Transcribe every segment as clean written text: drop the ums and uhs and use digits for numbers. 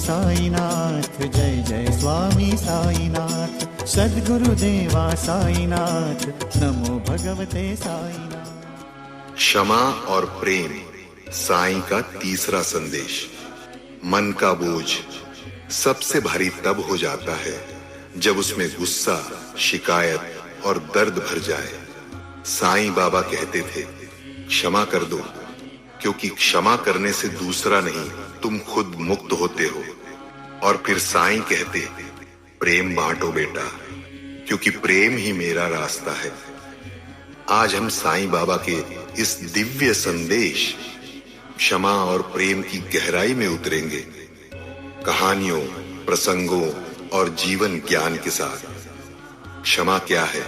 साईनाथ, जय जय स्वामी साईनाथ, सद्गुरुदेवा साईनाथ, नमो भगवते साईनाथ। क्षमा और प्रेम, साईं का तीसरा संदेश। मन का बोझ सबसे भारी तब हो जाता है जब उसमें गुस्सा, शिकायत और दर्द भर जाए। साईं बाबा कहते थे, क्षमा कर दो, क्योंकि क्षमा करने से दूसरा नहीं, तुम खुद मुक्त होते हो। और फिर साईं कहते, प्रेम बांटो बेटा, क्योंकि प्रेम ही मेरा रास्ता है। आज हम साईं बाबा के इस दिव्य संदेश, क्षमा और प्रेम की गहराई में उतरेंगे, कहानियों, प्रसंगों और जीवन ज्ञान के साथ। क्षमा क्या है?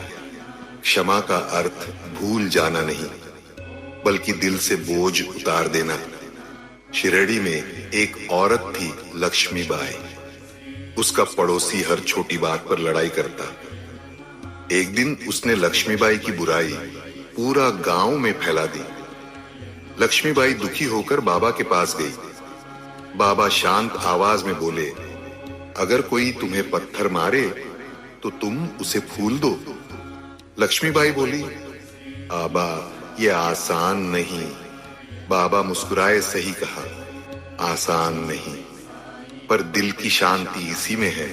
क्षमा का अर्थ भूल जाना नहीं, बल्कि दिल से बोझ उतार देना। शिरडी में एक औरत थी, लक्ष्मीबाई। उसका पड़ोसी हर छोटी बात पर लड़ाई करता। एक दिन उसने लक्ष्मीबाई की बुराई पूरा गांव में फैला दी। लक्ष्मीबाई दुखी होकर बाबा के पास गई। बाबा शांत आवाज में बोले, अगर कोई तुम्हें पत्थर मारे तो तुम उसे फूल दो। लक्ष्मीबाई बोली, आबा ये आसान नहीं। बाबा मुस्कुराए, सही कहा, आसान नहीं, पर दिल की शांति इसी में है।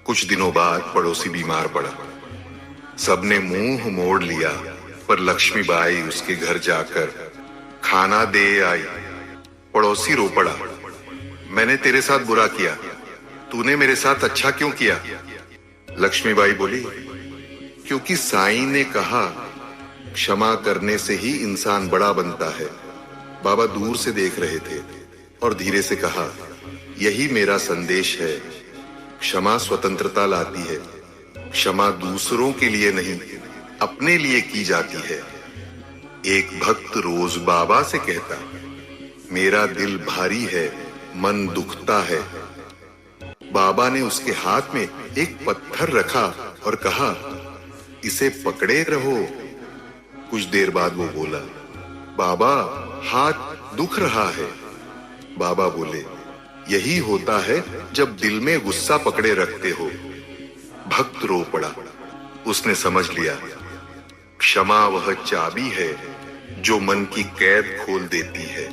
कुछ दिनों बाद पड़ोसी बीमार पड़ा। सबने मुंह मोड़ लिया, पर लक्ष्मीबाई उसके घर जाकर खाना दे आई। पड़ोसी रो पड़ा, मैंने तेरे साथ बुरा किया, तूने मेरे साथ अच्छा क्यों किया? लक्ष्मीबाई बोली, क्योंकि साईं ने कहा, क्षमा करने से ही इंसान बड़ा बनता है। बाबा दूर से देख रहे थे और धीरे से कहा, यही मेरा संदेश है। क्षमा स्वतंत्रता लाती है। क्षमा दूसरों के लिए नहीं, अपने लिए की जाती है। एक भक्त रोज बाबा से कहता, मेरा दिल भारी है, मन दुखता है। बाबा ने उसके हाथ में एक पत्थर रखा और कहा, इसे पकड़े रहो। कुछ देर बाद वो बोला, बाबा हाथ दुख रहा है। बाबा बोले, यही होता है जब दिल में गुस्सा पकड़े रखते हो। भक्त रो पड़ा। उसने समझ लिया, क्षमा वह चाबी है जो मन की कैद खोल देती है।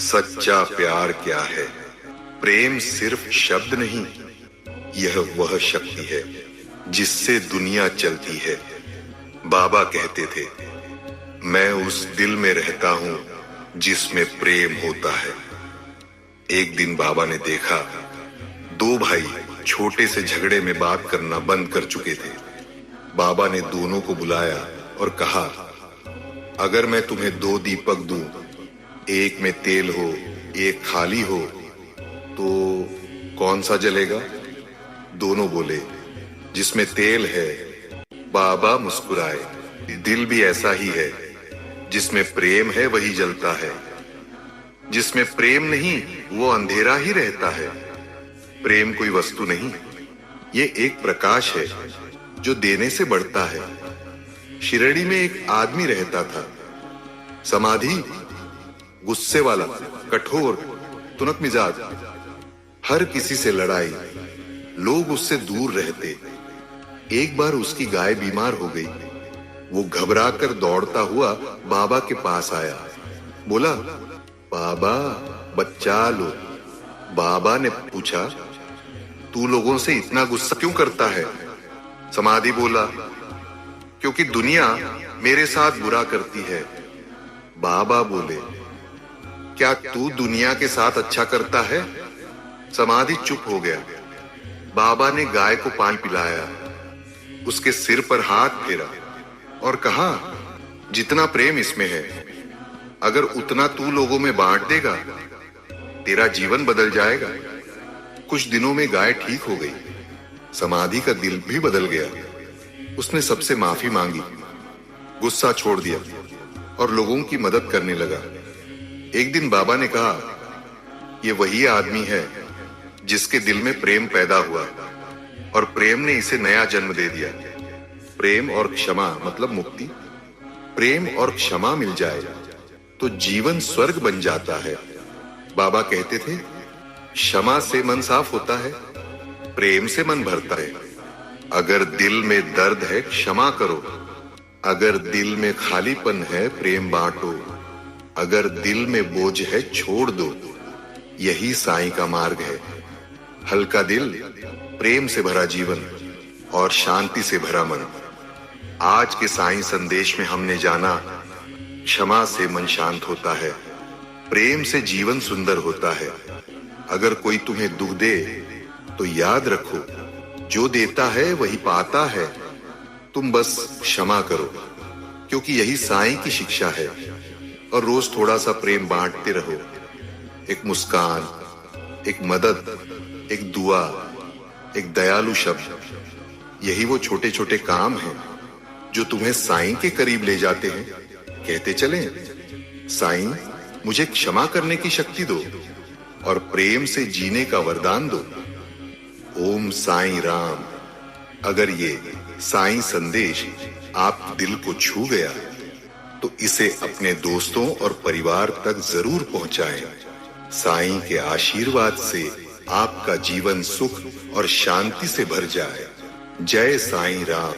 सच्चा प्यार क्या है? प्रेम सिर्फ शब्द नहीं, यह वह शक्ति है जिससे दुनिया चलती है। बाबा कहते थे, मैं उस दिल में रहता हूं जिसमें प्रेम होता है। एक दिन बाबा ने देखा, दो भाई छोटे से झगड़े में बात करना बंद कर चुके थे। बाबा ने दोनों को बुलाया और कहा, अगर मैं तुम्हें दो दीपक दूं, एक में तेल हो, एक खाली हो, तो कौन सा जलेगा? दोनों बोले, जिसमें तेल है। बाबा मुस्कुराए, दिल भी ऐसा ही है, जिसमें प्रेम है वही जलता है। जिसमें प्रेम नहीं, वो अंधेरा ही रहता है। प्रेम कोई वस्तु नहीं, ये एक प्रकाश है जो देने से बढ़ता है। शिरडी में एक आदमी रहता था, समाधि, गुस्से वाला, कठोर, तुनक मिजाज, हर किसी से लड़ाई, लोग उससे दूर रहते। एक बार उसकी गाय बीमार हो गई। वो घबराकर दौड़ता हुआ बाबा के पास आया। बोला, बाबा बच्चा लो। बाबा ने पूछा, तू लोगों से इतना गुस्सा क्यों करता है? समाधि बोला, क्योंकि दुनिया मेरे साथ बुरा करती है। बाबा बोले, क्या तू दुनिया के साथ अच्छा करता है? समाधि चुप हो गया। बाबा ने गाय को पानी पिलाया, उसके सिर पर हाथ फेरा और कहा, जितना प्रेम इसमें है, अगर उतना तू लोगों में बांट देगा, तेरा जीवन बदल जाएगा। कुछ दिनों में गाय ठीक हो गई। समाधि का दिल भी बदल गया। उसने सबसे माफी मांगी, गुस्सा छोड़ दिया और लोगों की मदद करने लगा। एक दिन बाबा ने कहा, ये वही आदमी है जिसके दिल में प्रेम पैदा हुआ और प्रेम ने इसे नया जन्म दे दिया। प्रेम और क्षमा मतलब मुक्ति। प्रेम और क्षमा मिल जाए तो जीवन स्वर्ग बन जाता है। बाबा कहते थे, क्षमा से मन साफ होता है, प्रेम से मन भरता है। अगर दिल में दर्द है क्षमा करो, अगर दिल में खालीपन है प्रेम बांटो, अगर दिल में बोझ है छोड़ दो। यही साईं का मार्ग है। हल्का दिल, प्रेम से भरा जीवन और शांति से भरा मन। आज के साईं संदेश में हमने जाना, क्षमा से मन शांत होता है, प्रेम से जीवन सुंदर होता है। अगर कोई तुम्हें दुख दे तो याद रखो, जो देता है वही पाता है। तुम बस क्षमा करो, क्योंकि यही साईं की शिक्षा है। और रोज थोड़ा सा प्रेम बांटते रहो। एक मुस्कान, एक मदद, एक दुआ, एक दयालु शब्द, यही वो छोटे छोटे काम हैं जो तुम्हें साईं के करीब ले जाते हैं। कहते चलें, साईं मुझे क्षमा करने की शक्ति दो और प्रेम से जीने का वरदान दो। ओम साईं राम। अगर ये साईं संदेश आप दिल को छू गया तो इसे अपने दोस्तों और परिवार तक जरूर पहुंचाएं। साईं के आशीर्वाद से आपका जीवन सुख और शांति से भर जाए। जय साईं राम।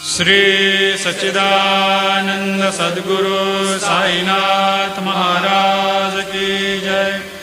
श्री सच्चिदानंद सद्गुरु साईनाथ महाराज की जय।